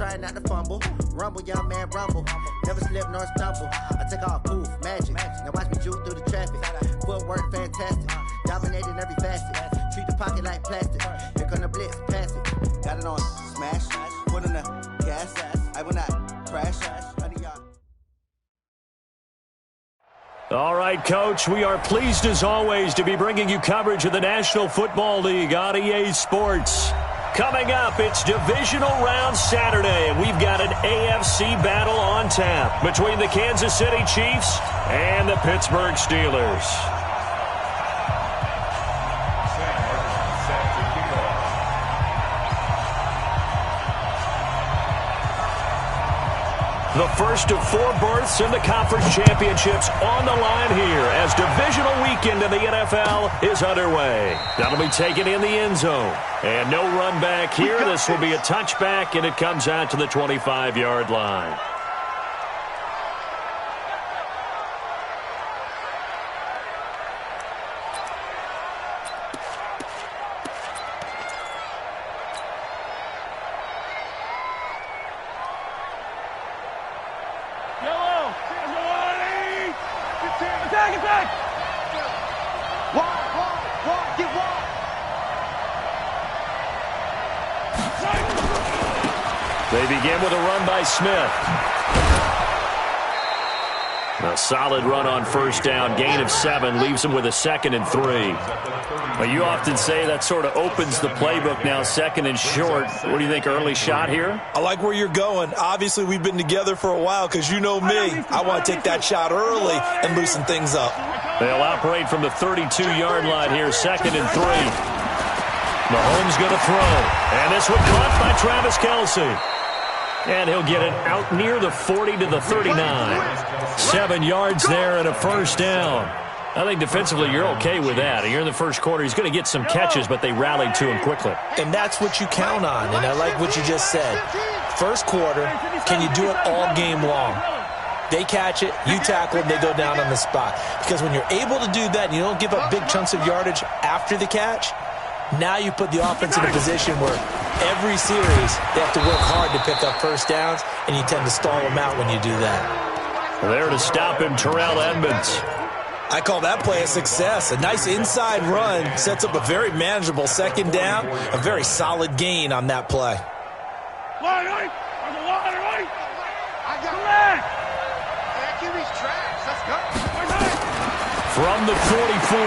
try not to fumble. Rumble, young man, rumble. Never slip nor stumble. I take off, poof, magic. Now watch me juke through the traffic. Footwork, fantastic. Dominating every facet. Treat the pocket like plastic. Here come the blitz, pass it. Got it on, smash. Put in the gas. I will not crash. All right, Coach, we are pleased as always to be bringing you coverage of the National Football League on EA Sports. Coming up, it's Divisional Round Saturday, and we've got an AFC battle on tap between the Kansas City Chiefs and the Pittsburgh Steelers. The first of 4 berths in the conference championships on the line here as divisional weekend in the NFL is underway. That'll be taken in the end zone. And no run back here. This will be a touchback, and it comes out to the 25-yard line. They begin with a run by Smith. A solid run on first down. Gain of 7 leaves him with a 2nd and 3. But you often say that sort of opens the playbook now, 2nd and short. What do you think, early shot here? I like where you're going. Obviously, we've been together for a while because you know me. I want to take that shot early and loosen things up. They'll operate from the 32-yard line here, 2nd and 3. Mahomes going to throw. And this one caught by Travis Kelce. And he'll get it out near the 40 to the 39. 7 yards there and a first down. I think defensively you're okay with that. You're in the first quarter. He's going to get some catches, but they rallied to him quickly. And that's what you count on, and I like what you just said. First quarter, can you do it all game long? They catch it, you tackle it, they go down on the spot. Because when you're able to do that and you don't give up big chunks of yardage after the catch, now you put the offense in a position where every series they have to work hard to pick up first downs, and you tend to stall them out when you do that. There to stop him, Terrell Edmonds. I call that play a success. A nice inside run sets up a very manageable 2nd down, a very solid gain on that play. From the 44,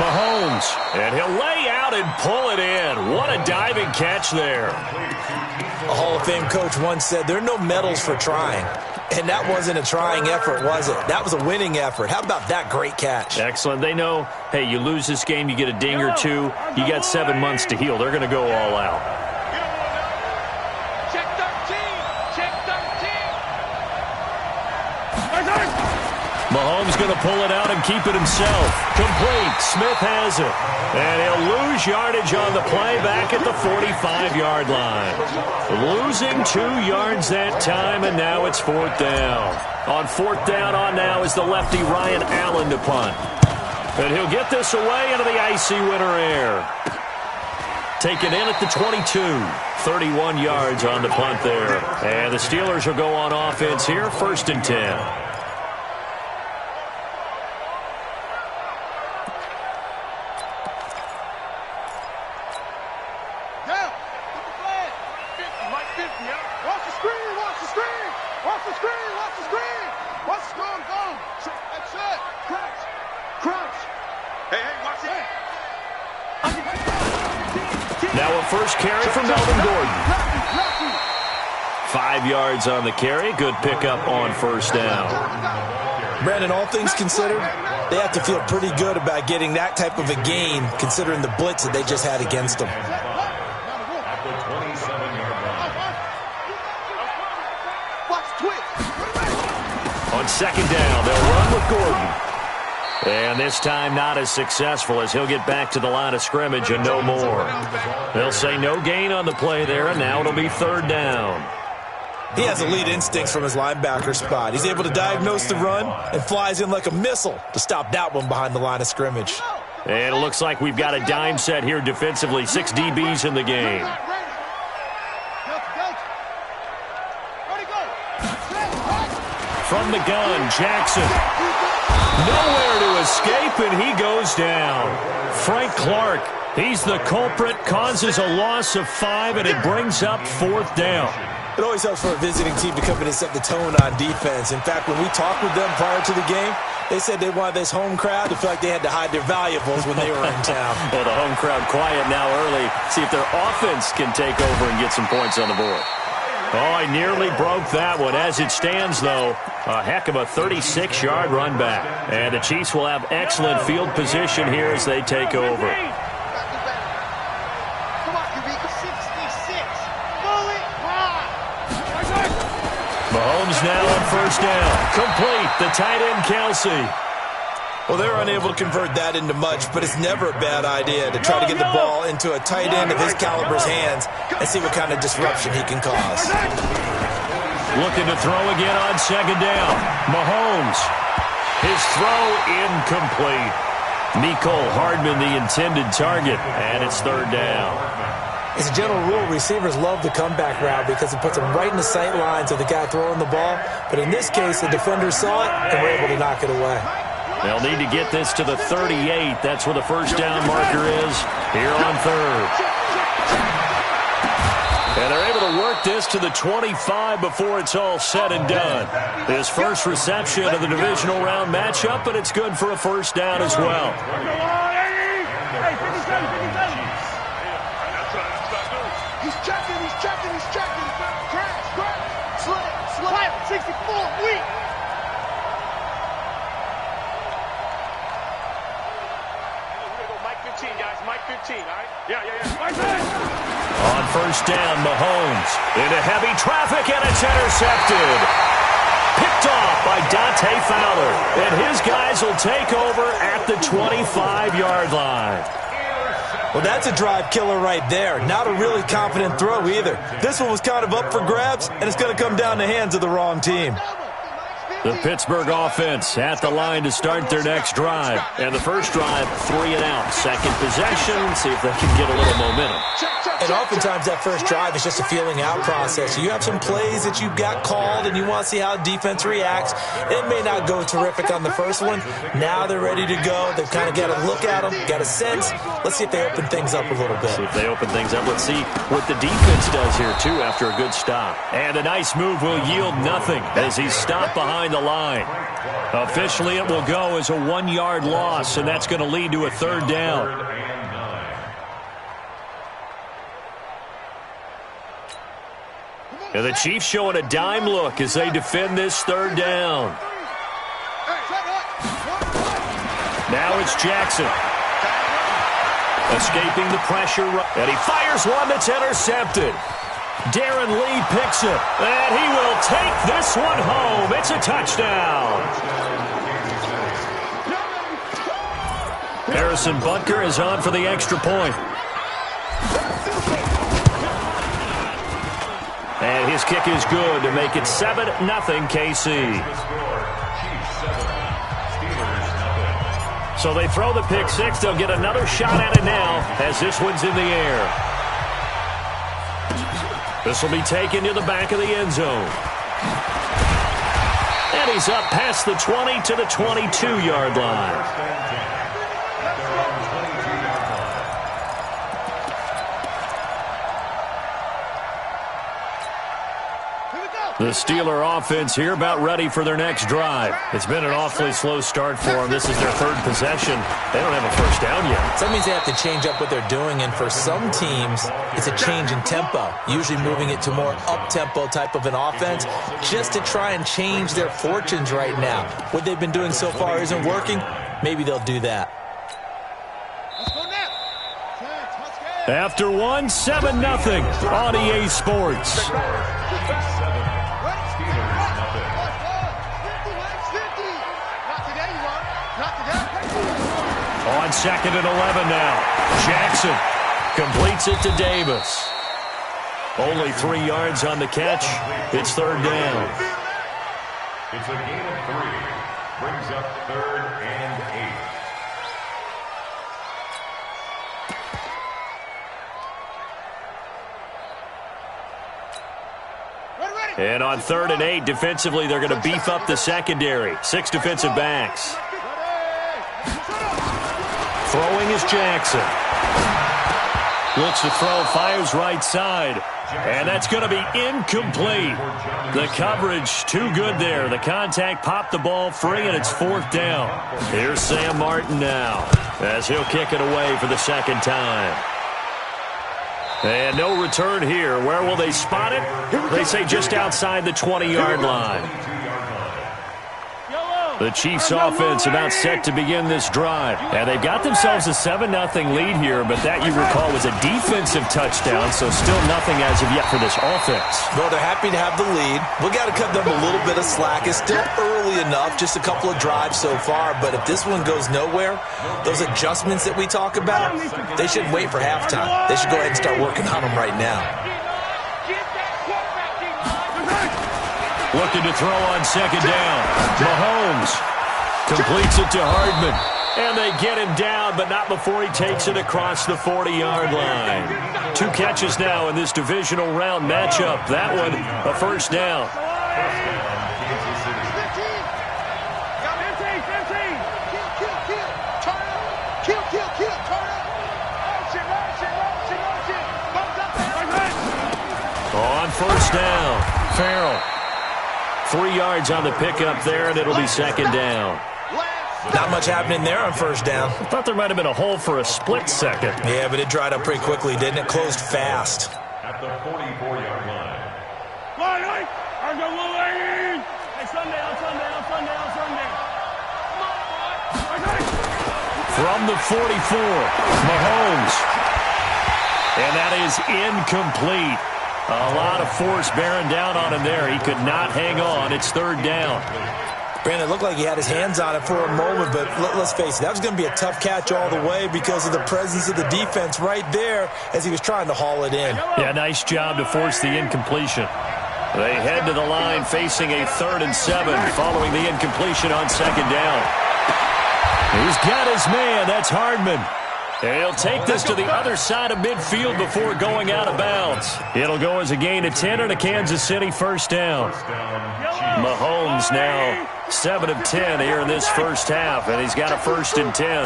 Mahomes, and he'll lay out and pull it in. What a diving catch there. A Hall of Fame coach once said, there are no medals for trying. And that wasn't a trying effort, was it? That was a winning effort. How about that great catch? Excellent. They know, hey, you lose this game, you get a ding or 2. You got 7 months to heal. They're going to go all out. Check 13. Check 13. Mahomes going to pull it out and keep it himself. Complete. Smith has it. And he'll lose yardage on the play back at the 45-yard line. Losing 2 yards that time, and now it's 4th down. On 4th down on now is the lefty Ryan Allen to punt. And he'll get this away into the icy winter air. Taken in at the 22. 31 yards on the punt there. And the Steelers will go on offense here, 1st and 10. Now a first carry from Melvin Gordon. 5 yards on the carry. Good pickup on first down. Brandon, all things considered, they have to feel pretty good about getting that type of a gain considering the blitz that they just had against them. On 2nd down, they'll run with Gordon. And this time not as successful as he'll get back to the line of scrimmage and no more. They'll say no gain on the play there, and now it'll be 3rd down. He has elite instincts from his linebacker spot. He's able to diagnose the run and flies in like a missile to stop that one behind the line of scrimmage. And it looks like we've got a dime set here defensively. 6 DBs in the game. From the gun, Jackson. Nowhere to escape, and he goes down. Frank Clark, he's the culprit, causes a loss of 5, and it brings up 4th down. It always helps for a visiting team to come in and set the tone on defense. In fact, when we talked with them prior to the game, they said they wanted this home crowd to feel like they had to hide their valuables when they were in town. Well, the home crowd quiet now early. See if their offense can take over and get some points on the board. Oh, I nearly broke that one. As it stands, though, a heck of a 36-yard run back. And the Chiefs will have excellent field position here as they take over. Mahomes now on 1st down. Complete. The tight end, Kelsey. Well, they're unable to convert that into much, but it's never a bad idea to try to get the ball into a tight end of his caliber's hands and see what kind of disruption he can cause. Looking to throw again on 2nd down. Mahomes. His throw incomplete. Mecole Hardman the intended target, and it's 3rd down. As a general rule, receivers love the comeback route because it puts them right in the sight lines of the guy throwing the ball. But in this case, the defenders saw it and were able to knock it away. They'll need to get this to the 38. That's where the 1st down marker is here on 3rd. And they're able to work this to the 25 before it's all said and done. His first reception of the divisional round matchup, but it's good for a 1st down as well. He's checking. Crash. Slip. 64, weak. Mike 15, guys. Mike 15, all right? Yeah. Mike 15. On 1st down, Mahomes into heavy traffic, and it's intercepted. Picked off by Dante Fowler, and his guys will take over at the 25-yard line. Well, that's a drive killer right there. Not a really confident throw either. This one was kind of up for grabs, and it's going to come down the hands of the wrong team. The Pittsburgh offense at the line to start their next drive. And the first drive, 3 and out. Second possession, see if they can get a little momentum. And oftentimes that first drive is just a feeling out process. You have some plays that you've got called and you want to see how defense reacts. It may not go terrific on the first one. Now they're ready to go. They've kind of got to look at them, got a sense. Let's see if they open things up a little bit. See if they open things up. Let's see what the defense does here, too, after a good stop. And a nice move will yield nothing as he's stopped behind the line. Officially, it will go as a 1-yard loss, and that's going to lead to a 3rd down. And the Chiefs showing a dime look as they defend this 3rd down. Now it's Jackson. Escaping the pressure, and he fires one that's intercepted. Darren Lee picks it, and he will take this one home. It's a touchdown. Harrison Butker is on for the extra point. And his kick is good to make it 7-0 KC. So they throw the pick six. They'll get another shot at it now as this one's in the air. This will be taken to the back of the end zone. And he's up past the 20 to the 22-yard line. The Steeler offense here about ready for their next drive. It's been an awfully slow start for them. This is their 3rd possession. They don't have a first down yet. So that means they have to change up what they're doing, and for some teams, it's a change in tempo, usually moving it to more up-tempo type of an offense just to try and change their fortunes right now. What they've been doing so far isn't working. Maybe they'll do that. After one, 7-0 on EA Sports. On 2nd and 11 now. Jackson completes it to Davis. Only 3 yards on the catch. It's 3rd down. It's a gain of 3. Brings up 3rd and 8. Ready. And on 3rd and 8, defensively, they're going to beef up the secondary. 6 defensive backs. Throwing is Jackson. Looks to throw, fires right side. And that's going to be incomplete. The coverage too good there. The contact popped the ball free, and it's 4th down. Here's Sam Martin now as he'll kick it away for the 2nd time. And no return here. Where will they spot it? They say just outside the 20-yard line. The Chiefs offense about set to begin this drive. And they've got themselves a 7-0 lead here, but that, you recall, was a defensive touchdown, so still nothing as of yet for this offense. Well, they're happy to have the lead. We got to cut them a little bit of slack. It's still early enough, just a couple of drives so far, but if this one goes nowhere, those adjustments that we talk about, they shouldn't wait for halftime. They should go ahead and start working on them right now. Looking to throw on 2nd down. Mahomes completes it to Hardman. And they get him down, but not before he takes it across the 40-yard line. 2 catches now in this divisional round matchup. That one, a 1st down. On 1st down, Farrell. 3 yards on the pickup there, and it'll be 2nd down. Not much happening there on 1st down. I thought there might have been a hole for a split second. Yeah, but it dried up pretty quickly, didn't it? Closed fast. At the 44-yard line. From the 44, Mahomes. And that is incomplete. A lot of force bearing down on him there. He could not hang on. It's 3rd down. Brandon, it looked like he had his hands on it for a moment, but let's face it, that was going to be a tough catch all the way because of the presence of the defense right there as he was trying to haul it in. Yeah, nice job to force the incompletion. They head to the line facing a 3rd and 7 following the incompletion on 2nd down. He's got his man. That's Hardman. And he'll take this to the other side of midfield before going out of bounds. It'll go as a gain of 10 and a Kansas City 1st down. Mahomes now 7 of 10 here in this 1st half, and he's got a 1st and 10.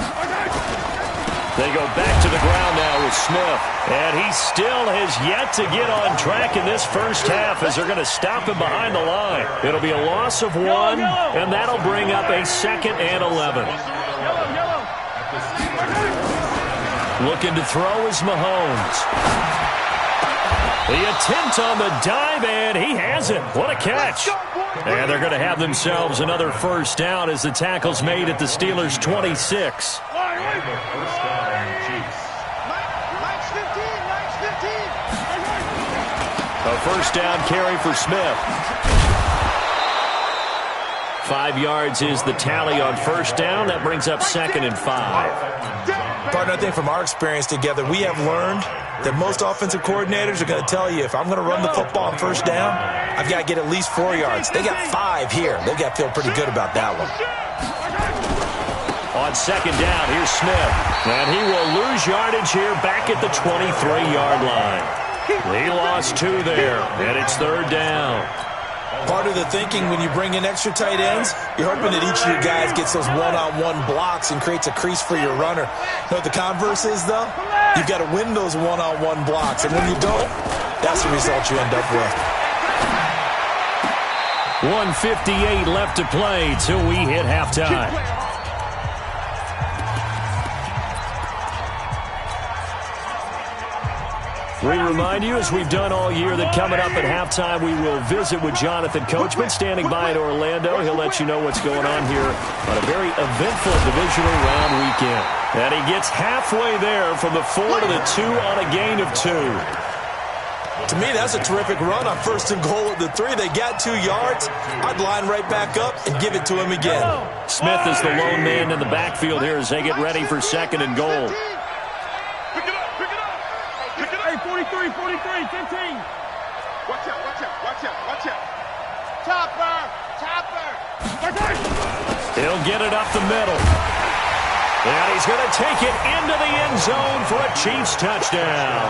They go back to the ground now with Smith, and he still has yet to get on track in this 1st half as they're going to stop him behind the line. It'll be a loss of 1, and that'll bring up a 2nd and 11. Looking to throw is Mahomes. The attempt on the dive, and he has it. What a catch. And they're going to have themselves another 1st down as the tackle's made at the Steelers' 26. A 1st down carry for Smith. 5 yards is the tally on 1st down. That brings up 2nd and 5. Partner, I think from our experience together, we have learned that most offensive coordinators are going to tell you, if I'm going to run the football on 1st down, I've got to get at least 4 yards. They got 5 here. They've got to feel pretty good about that one. On 2nd down, here's Smith. And he will lose yardage here back at the 23-yard line. He lost 2 there, and it's 3rd down. Part of the thinking when you bring in extra tight ends, you're hoping that each of your guys gets those one-on-one blocks and creates a crease for your runner. You know what the converse is, though? You've got to win those one-on-one blocks, and when you don't, that's the result you end up with. 1:58 left to play till we hit halftime. We remind you, as we've done all year, that coming up at halftime, we will visit with Jonathan Coachman, standing by in Orlando. He'll let you know what's going on here on a very eventful divisional round weekend. And he gets halfway there from the 4 to the 2 on a gain of 2. To me, that's a terrific run on 1st and goal at the 3. They got 2 yards. I'd line right back up and give it to him again. Smith is the lone man in the backfield here as they get ready for 2nd and goal. 43, 15. Watch out. Topper. He'll get it up the middle. And he's going to take it into the end zone for a Chiefs touchdown.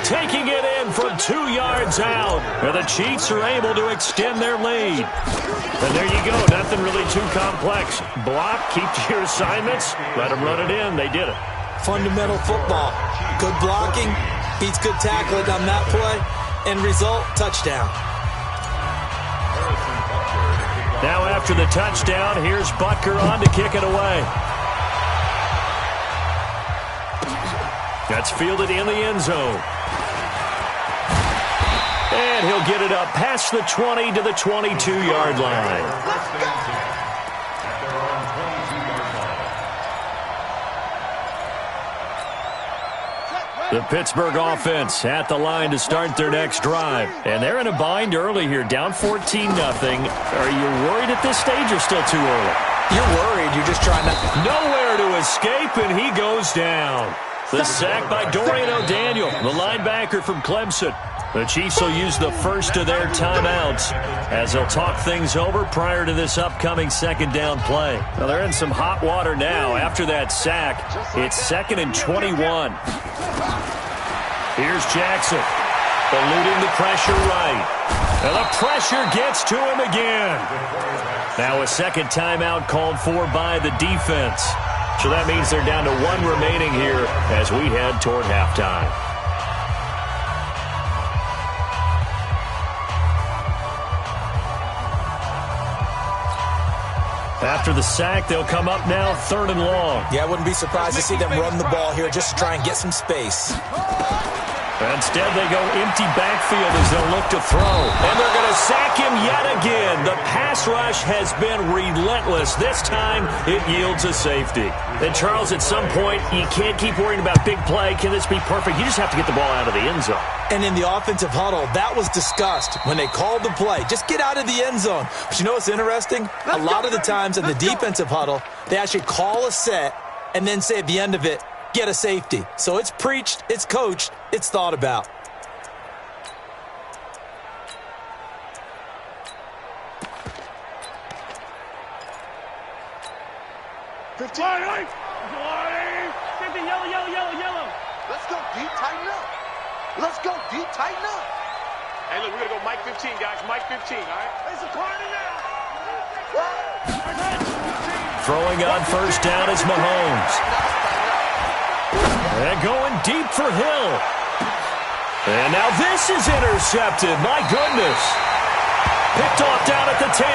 Taking it in from 2 yards out. And the Chiefs are able to extend their lead. And there you go. Nothing really too complex. Block, keep to your assignments, let them run it in. They did it. Fundamental football. Good blocking, beats good tackling on that play. End result, touchdown. Now after the touchdown, here's Butker on to kick it away. That's fielded in the end zone. And he'll get it up past the 20 to the 22-yard line. The Pittsburgh offense at the line to start their next drive. And they're in a bind early here, down 14-0. Are you worried at this stage or still too early? You're worried. You're just trying to... Nowhere to escape, and he goes down. The sack by Dorian O'Daniel, the linebacker from Clemson. The Chiefs will use the first of their timeouts as they'll talk things over prior to this upcoming second down play. Well, they're in some hot water now after that sack. It's 2nd and 21. Here's Jackson, eluding the pressure right. And the pressure gets to him again. Now a second timeout called for by the defense. So that means they're down to 1 remaining here as we head toward halftime. After the sack, they'll come up now 3rd and long. Yeah, I wouldn't be surprised to see them run the ball here just to try and get some space. Instead, they go empty backfield as they'll look to throw. And they're going to sack him yet again. The pass rush has been relentless. This time, it yields a safety. And, Charles, at some point, you can't keep worrying about big play. Can this be perfect? You just have to get the ball out of the end zone. And in the offensive huddle, that was discussed when they called the play. Just get out of the end zone. But you know what's interesting? A lot of the times in the defensive huddle, they actually call a set and then say at the end of it, get a safety. So it's preached, it's coached, it's thought about. Yellow. Let's go deep, tighten up. Let's go deep, tighten up. Hey, look, we're going to go Mike 15, guys. Mike 15, all right? It's a corner now. Throwing on first down is Mahomes. And going deep for Hill. And now this is intercepted. My goodness. Picked off down at the 10.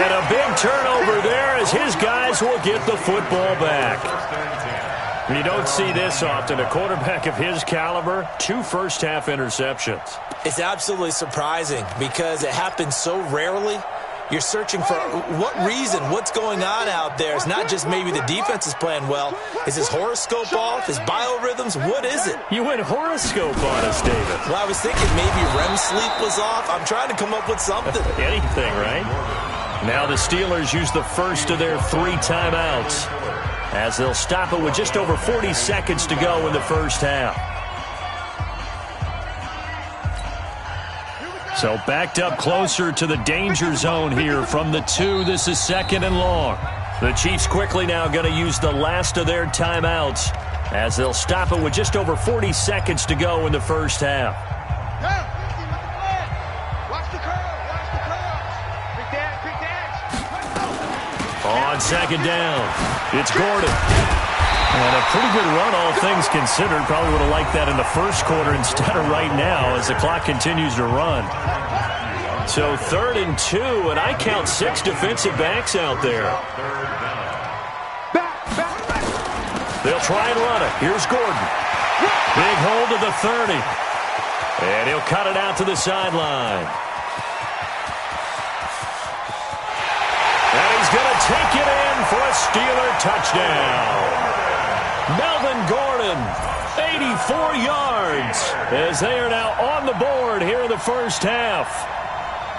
And a big turnover there as his guys will get the football back. You don't see this often. A quarterback of his caliber, 2 first-half interceptions. It's absolutely surprising because it happens so rarely. You're searching for what reason, what's going on out there. It's not just maybe the defense is playing well. Is his horoscope off? His biorhythms? What is it? You went horoscope on us, David. Well, I was thinking maybe REM sleep was off. I'm trying to come up with something. Anything, right? Now the Steelers use the first of their 3 timeouts as they'll stop it with just over 40 seconds to go in the first half. So backed up closer to the danger zone here from the 2. This is 2nd and long. The Chiefs quickly now going to use the last of their timeouts as they'll stop it with just over 40 seconds to go in the first half. On second down, it's Gordon. And a pretty good run, all things considered. Probably would have liked that in the first quarter instead of right now as the clock continues to run. So 3rd and 2, and I count 6 defensive backs out there. They'll try and run it. Here's Gordon. Big hold to the 30. And he'll cut it out to the sideline. And he's going to take it in for a Steeler touchdown. Melvin Gordon, 84 yards, as they are now on the board here in the first half.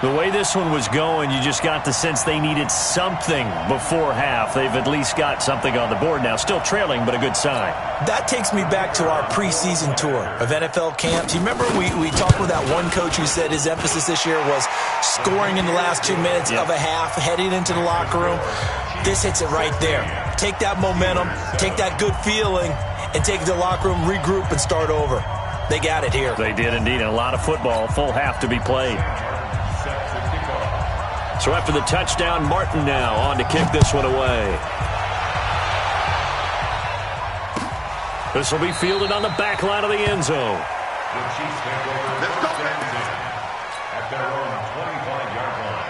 The way this one was going, you just got the sense they needed something before half. They've at least got something on the board now. Still trailing, but a good sign. That takes me back to our preseason tour of NFL camps. You remember we talked with that one coach who said his emphasis this year was scoring in the last 2 minutes of a half, heading into the locker room. This hits it right there. Take that momentum, take that good feeling, and take it to the locker room, regroup, and start over. They got it here. They did indeed, and a lot of football, full half to be played. So after the touchdown, Martin now on to kick this one away. This will be fielded on the back line of the end zone. The Chiefs take over at their own 25-yard line.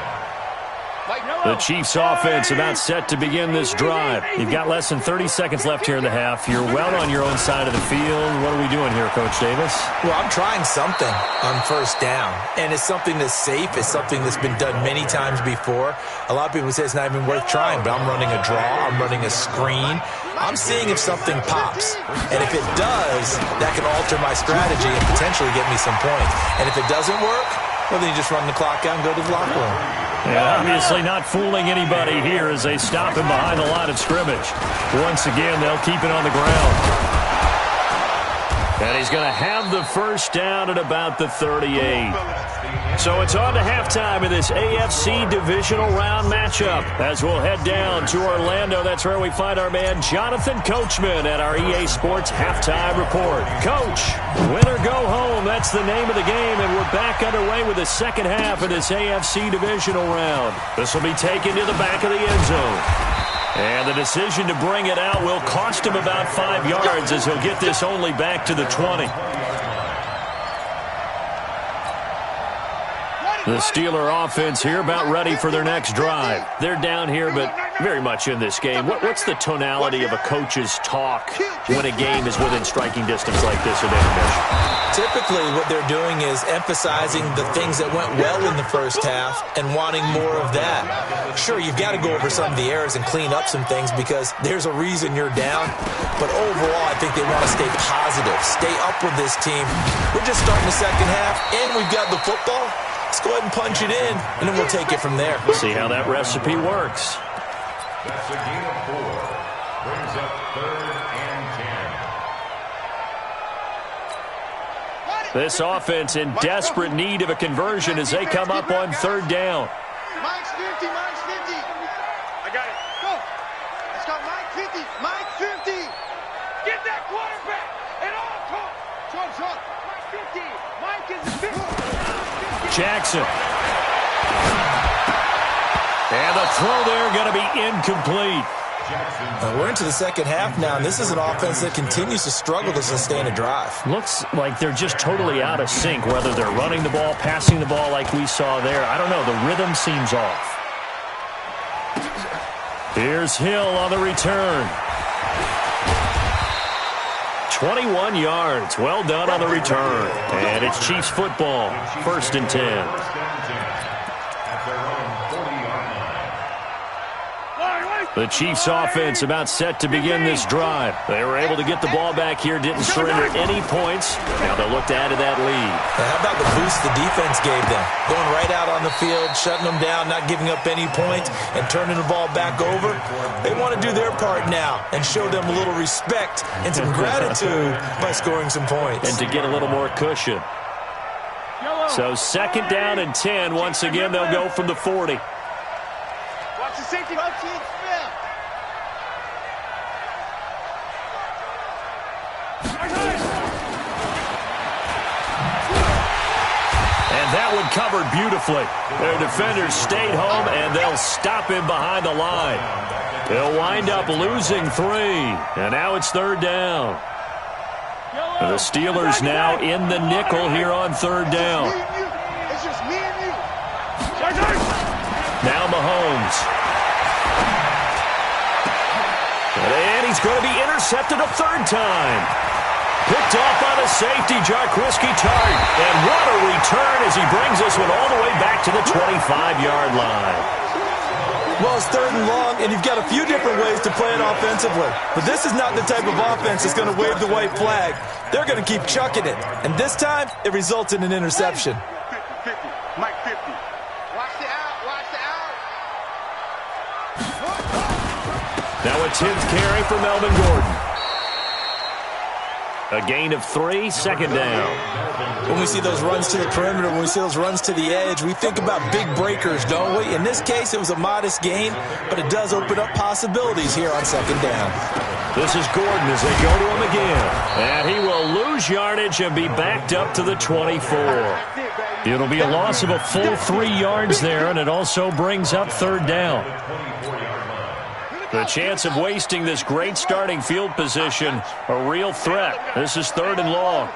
The Chiefs offense about set to begin this drive. You've got less than 30 seconds left here in the half. You're well on your own side of the field. What are we doing here, Coach Davis? Well, I'm trying something on first down, and it's something that's safe. It's something that's been done many times before. A lot of people say it's not even worth trying, but I'm running a draw. I'm running a screen. I'm seeing if something pops, and if it does, that can alter my strategy and potentially get me some points. And if it doesn't work, well, then you just run the clock out and go to the locker room. Yeah, obviously not fooling anybody here as they stop him behind the line of scrimmage. Once again, they'll keep it on the ground. And he's going to have the first down at about the 38. So it's on to halftime in this AFC divisional round matchup. As we'll head down to Orlando, that's where we find our man Jonathan Coachman at our EA Sports Halftime Report. Coach, win or go home, that's the name of the game, and we're back underway with the second half of this AFC divisional round. This will be taken to the back of the end zone. And the decision to bring it out will cost him about 5 yards as he'll get this only back to the 20. The Steeler offense here about ready for their next drive. They're down here, but very much in this game. What's the tonality of a coach's talk when a game is within striking distance like this at intermission? Typically, what they're doing is emphasizing the things that went well in the first half and wanting more of that. Sure, you've got to go over some of the errors and clean up some things because there's a reason you're down. But overall, I think they want to stay positive, stay up with this team. We're just starting the second half, and we've got the football. Let's go ahead and punch it in, and then we'll take it from there. See how that recipe works. That's a gain of 4. Brings up 3rd and 10. This offense in desperate need of a conversion as they come up on 3rd down. Mike's 50, Mike's 50. I got it. Go. Let's go, Mike 50, Mike 50. Get that quarterback and all talk. Short. Mike 50, Mike is 50. Jackson. And the throw there going to be incomplete. We're into the second half now, and this is an offense that continues to struggle to sustain a drive. Looks like they're just totally out of sync, whether they're running the ball, passing the ball like we saw there. I don't know. The rhythm seems off. Here's Hill on the return. 21 yards. Well done on the return. And it's Chiefs football. 1st and 10. The Chiefs offense about set to begin this drive. They were able to get the ball back here, didn't surrender any points. Now they'll look to add to that lead. How about the boost the defense gave them? Going right out on the field, shutting them down, not giving up any points, and turning the ball back over. They want to do their part now and show them a little respect and some gratitude by scoring some points. And to get a little more cushion. So 2nd down and 10. Once again, they'll go from the 40. Watch the safety. And that one covered beautifully. Their defenders stayed home, and they'll stop him behind the line. They'll wind up losing 3, and now it's 3rd down. The Steelers now in the nickel here on 3rd down. It's just me and you. Now Mahomes. And he's going to be intercepted a 3rd time. Picked off on a safety, Jarquiski Tart. And what a return as he brings this one all the way back to the 25-yard line. Well, it's 3rd and long, and you've got a few different ways to play it offensively. But this is not the type of offense that's going to wave the white flag. They're going to keep chucking it. And this time, it results in an interception. 50, Mike 50. Now a 10th carry for Melvin Gordon. A gain of 3, second down. When we see those runs to the perimeter, when we see those runs to the edge, we think about big breakers, don't we? In this case, it was a modest gain, but it does open up possibilities here on second down. This is Gordon as they go to him again. And he will lose yardage and be backed up to the 24. It'll be a loss of a full 3 yards there, and it also brings up third down. The chance of wasting this great starting field position, a real threat. This is third and long.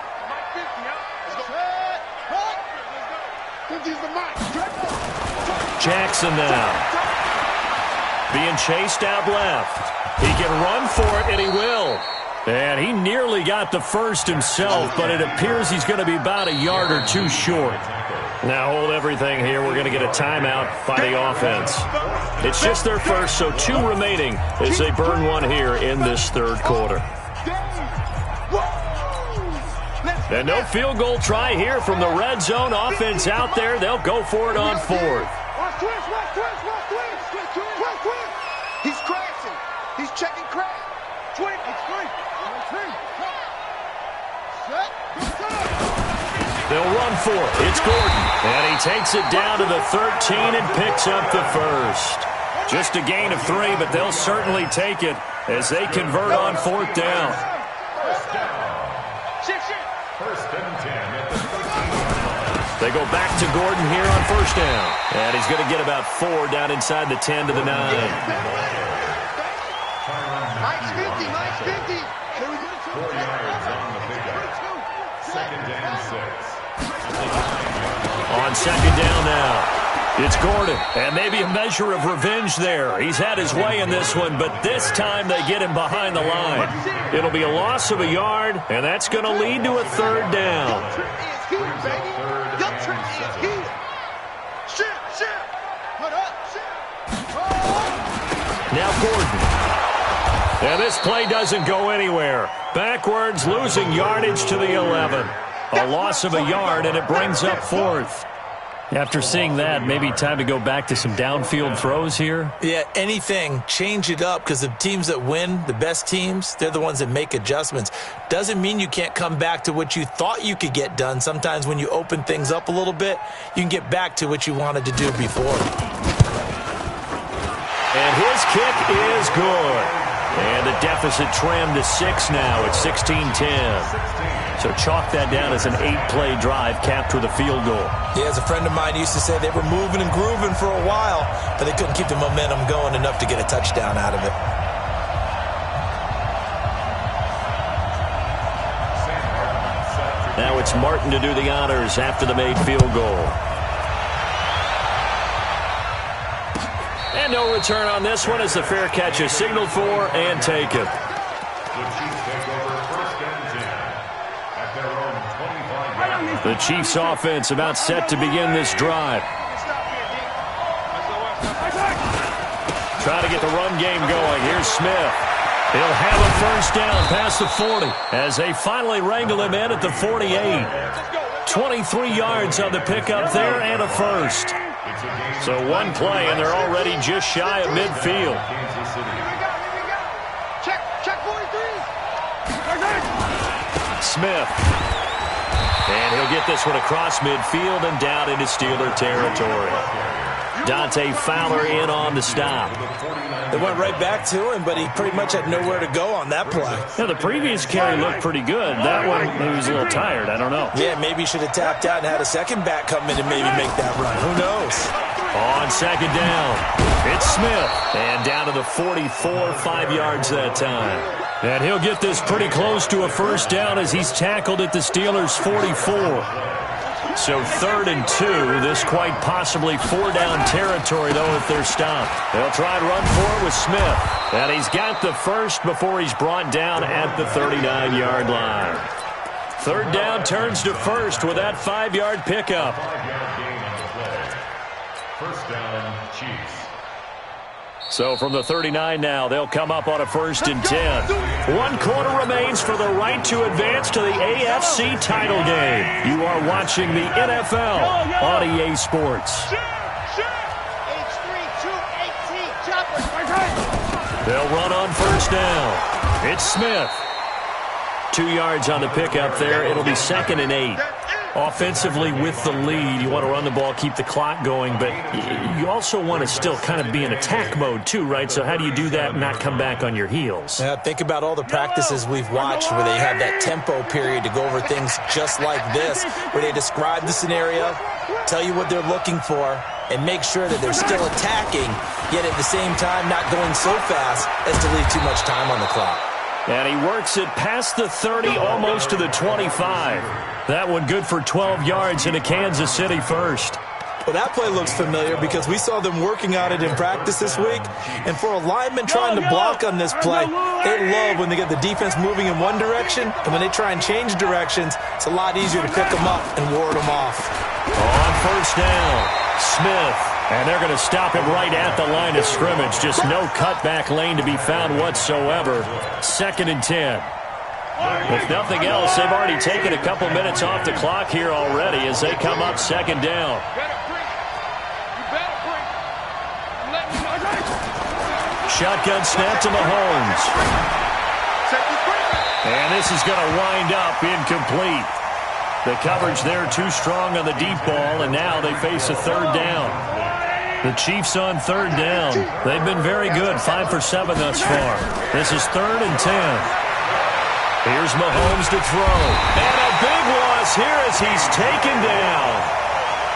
Jackson now. Being chased out left. He can run for it, and he will. And he nearly got the first himself, but it appears he's going to be about a yard or 2 short. Now hold everything here. We're going to get a timeout by the offense. It's just their first, so 2 remaining as they burn 1 here in this third quarter. And no field goal try here from the red zone offense out there. They'll go for it on 4th. He's crashing. He's checking crash. Twin, it's free. They'll run for it. It's Gordon. And he takes it down to the 13 and picks up the first. Just a gain of 3, but they'll certainly take it as they convert on 4th down. First and 10 at the 13. They go back to Gordon here on first down. And he's going to get about 4 down inside the 10 to the 9. Mike's 50, Mike's 50. 4 yards on the pickup. Second and 6. On second down now, it's Gordon, and maybe a measure of revenge there. He's had his way in this one, but this time they get him behind the line. It'll be a loss of a yard, and that's going to lead to a third down. Now Gordon. And this play doesn't go anywhere. Backwards, losing yardage to the 11. A loss of a yard, and it brings up 4th. After seeing that, maybe time to go back to some downfield throws here. Yeah, anything. Change it up, because the teams that win, the best teams, they're the ones that make adjustments. Doesn't mean you can't come back to what you thought you could get done. Sometimes when you open things up a little bit, you can get back to what you wanted to do before. And his kick is good. And the deficit trimmed to 6 now at 16-10. So chalk that down as an 8-play drive capped with a field goal. Yeah, as a friend of mine used to say, they were moving and grooving for a while, but they couldn't keep the momentum going enough to get a touchdown out of it. Now it's Martin to do the honors after the made field goal. And no return on this one as the fair catch is signaled for and taken. The Chiefs offense about set to begin this drive. Trying to get the run game going. Here's Smith. He'll have a first down past the 40 as they finally wrangle him in at the 48. 23 yards on the pickup there and a first. So 1 play and they're already just shy of midfield. Check 43. Smith. And he'll get this one across midfield and down into Steeler territory. Dante Fowler in on the stop. They went right back to him, but he pretty much had nowhere to go on that play. Yeah, the previous carry looked pretty good. That one, he was a little tired. I don't know. Yeah, maybe he should have tapped out and had a second back come in and maybe make that run. Who knows? On second down, it's Smith. And down to the 44, 5 yards that time. And he'll get this pretty close to a first down as he's tackled at the Steelers' 44. So 3rd and 2. This quite possibly 4-down territory, though, if they're stopped. They'll try and run for it with Smith. And he's got the first before he's brought down at the 39-yard line. 3rd down turns to first with that 5-yard pickup. 5-yard gain on the play. First down, Chiefs. So from the 39 now, they'll come up on a 1st and 10. 1 quarter remains for the right to advance to the AFC title game. You are watching the NFL on EA Sports. They'll run on first down. It's Smith. 2 yards on the pickup there. It'll be 2nd and 8. Offensively with the lead, you want to run the ball, keep the clock going, but you also want to still kind of be in attack mode too, right? So how do you do that and not come back on your heels? Yeah, think about all the practices we've watched where they have that tempo period to go over things just like this, where they describe the scenario, tell you what they're looking for, and make sure that they're still attacking, yet at the same time not going so fast as to leave too much time on the clock. And he works it past the 30, almost to the 25. That one good for 12 yards into Kansas City first. Well, that play looks familiar because we saw them working on it in practice this week. And for a lineman trying to block on this play, they love when they get the defense moving in one direction. And when they try and change directions, it's a lot easier to pick them up and ward them off. On first down, Smith. And they're going to stop it right at the line of scrimmage. Just no cutback lane to be found whatsoever. 2nd and 10. If nothing else, they've already taken a couple minutes off the clock here already as they come up 2nd down. Shotgun snap to Mahomes. And this is going to wind up incomplete. The coverage there too strong on the deep ball, and now they face a 3rd down. The Chiefs on 3rd down. They've been very good, 5 for 7 thus far. This is 3rd and 10. Here's Mahomes to throw. And a big loss here as he's taken down.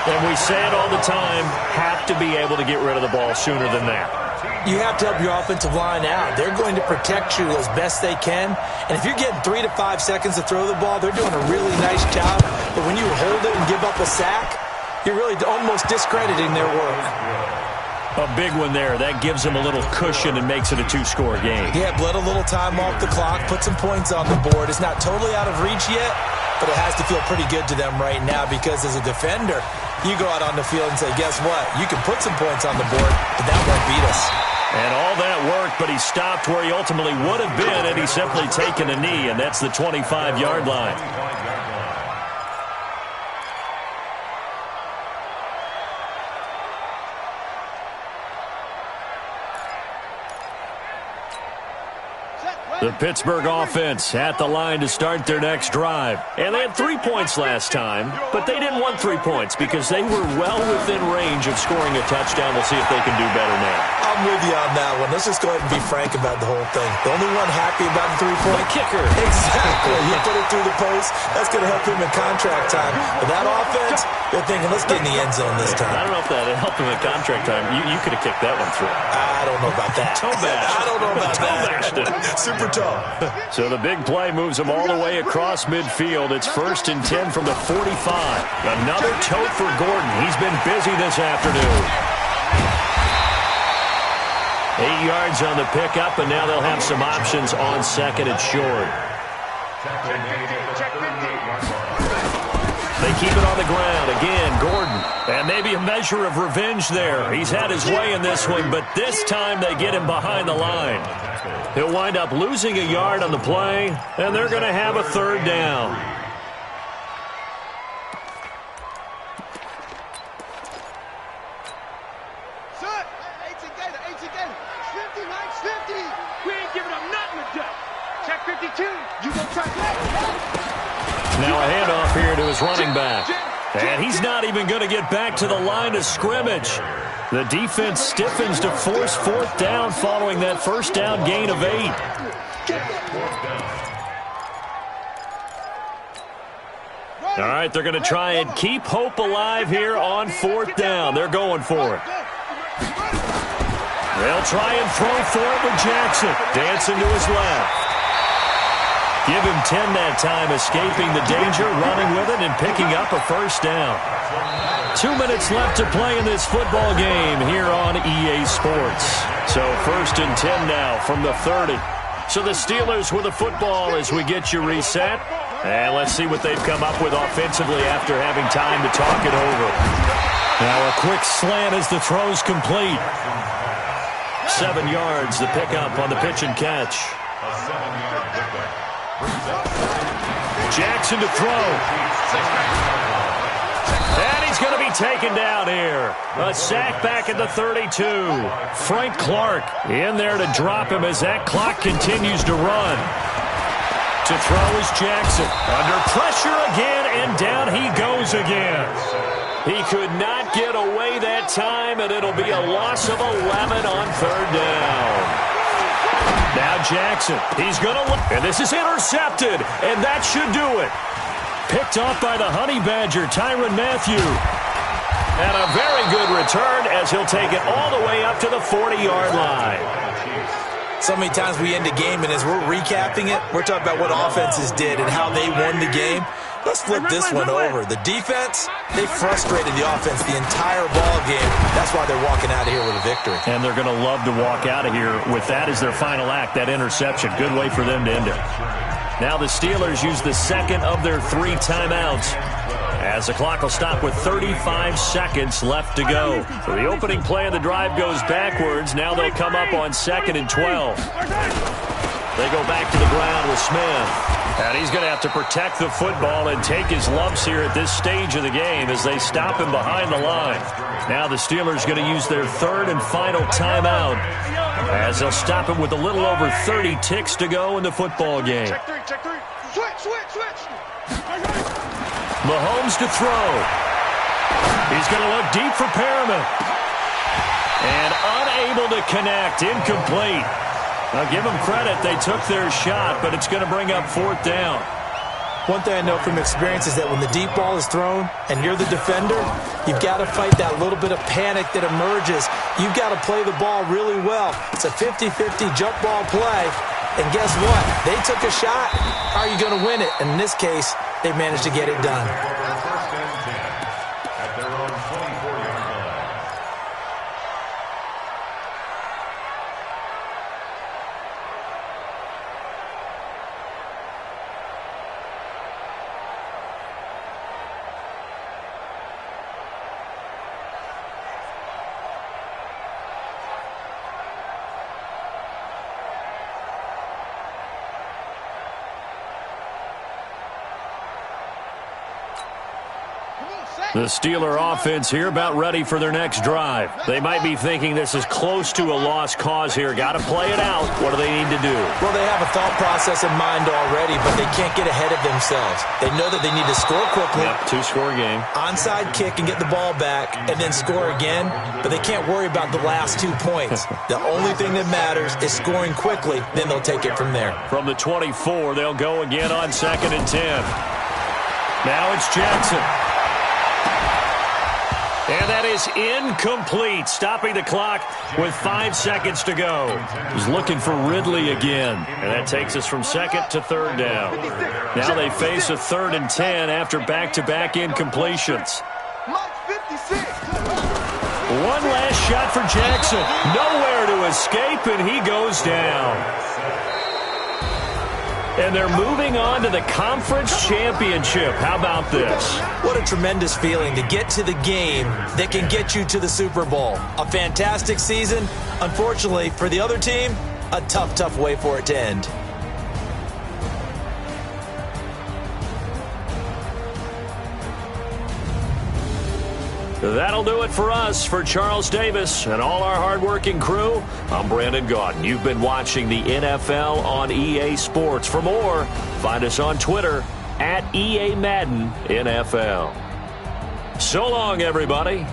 And we say it all the time, have to be able to get rid of the ball sooner than that. You have to help your offensive line out. They're going to protect you as best they can. And if you're getting 3 to 5 seconds to throw the ball, they're doing a really nice job. But when you hold it and give up a sack, you're really almost discrediting their work. A big one there. That gives them a little cushion and makes it a 2-score game. Yeah, bled a little time off the clock, put some points on the board. It's not totally out of reach yet, but it has to feel pretty good to them right now because as a defender, you go out on the field and say, guess what? You can put some points on the board, but that won't beat us. And all that work, but he stopped where he ultimately would have been, and he's simply taken a knee, and that's the 25-yard line. The Pittsburgh offense at the line to start their next drive. And they had 3 points last time, but they didn't want 3 points because they were well within range of scoring a touchdown. We'll see if they can do better now. I'm with you on that one. Let's just go ahead and be frank about the whole thing. The only one happy about the 3-point kicker. Exactly. He put it through the post. That's going to help him in contract time. But that offense, they're thinking, let's get in the end zone this time. I don't know if that helped him in contract time. You could have kicked that one through. I don't know about that. Toe bash. I don't know about that. Super toe. So the big play moves them all the way across midfield. It's 1st and 10 from the 45. Another tote for Gordon. He's been busy this afternoon. 8 yards on the pickup, and now they'll have some options on 2nd and short. They keep it on the ground. Again, Gordon. And maybe a measure of revenge there. He's had his way in this one, but this time they get him behind the line. He'll wind up losing a yard on the play, and they're going to have a 3rd down. Son, 18 Gator, 18 Gator. 50, Mike, 50. We ain't giving up nothing today. Check 52. You gonna try that? Now a handoff here to his running back. And he's not even going to get back to the line of scrimmage. The defense stiffens to force 4th down following that first down gain of 8. All right, they're going to try and keep hope alive here on 4th down. They're going for it. They'll try and throw for it with Jackson. Dancing to his left. Give him 10 that time, escaping the danger, running with it, and picking up a first down. 2 minutes left to play in this football game here on EA Sports. So 1st and 10 now from the 30. So the Steelers with the football as we get you reset. And let's see what they've come up with offensively after having time to talk it over. Now a quick slant as the throw's complete. 7 yards, the pickup on the pitch and catch. Jackson to throw. And he's going to be taken down here. A sack back at the 32. Frank Clark in there to drop him as that clock continues to run. To throw is Jackson. Under pressure again, and down he goes again. He could not get away that time, and it'll be a loss of 11 on third down. Now Jackson, he's going to look, and this is intercepted, and that should do it. Picked off by the Honey Badger, Tyrann Mathieu. And a very good return as he'll take it all the way up to the 40-yard line. So many times we end a game, and as we're recapping it, we're talking about what offenses did and how they won the game. Let's flip this one over. The defense, they frustrated the offense the entire ball game. That's why they're walking out of here with a victory. And they're going to love to walk out of here with that as their final act, that interception. Good way for them to end it. Now the Steelers use the second of their 3 timeouts as the clock will stop with 35 seconds left to go. So the opening play of the drive goes backwards. Now they'll come up on 2nd and 12. They go back to the ground with Smith. And he's going to have to protect the football and take his lumps here at this stage of the game as they stop him behind the line. Now the Steelers going to use their 3rd and final timeout as they'll stop him with a little over 30 ticks to go in the football game. Check three. Switch. Mahomes to throw. He's going to look deep for Perriman. And unable to connect. Incomplete. Now, give them credit. They took their shot, but it's going to bring up 4th down. One thing I know from experience is that when the deep ball is thrown and you're the defender, you've got to fight that little bit of panic that emerges. You've got to play the ball really well. It's a 50-50 jump ball play. And guess what? They took a shot. How are you going to win it? And in this case, they managed to get it done. First and 10 at their own 24-yard line. The Steeler offense here about ready for their next drive. They might be thinking this is close to a lost cause here. Got to play it out. What do they need to do? Well, they have a thought process in mind already, but they can't get ahead of themselves. They know that they need to score quickly. Yep, 2-score game. Onside kick and get the ball back and then score again, but they can't worry about the last 2 points. The only thing that matters is scoring quickly, then they'll take it from there. From the 24, they'll go again on 2nd and 10. Now it's Jackson. And that is incomplete, stopping the clock with 5 seconds to go. He's looking for Ridley again, and that takes us from 2nd to 3rd down. Now they face a 3rd and 10 after back-to-back incompletions. One last shot for Jackson. Nowhere to escape, and he goes down. And they're moving on to the conference championship. How about this? What a tremendous feeling to get to the game that can get you to the Super Bowl. A fantastic season. Unfortunately, for the other team, a tough way for it to end. That'll do it for us. For Charles Davis and all our hardworking crew, I'm Brandon Gaudin. You've been watching the NFL on EA Sports. For more, find us on Twitter @EA Madden NFL. So long, everybody.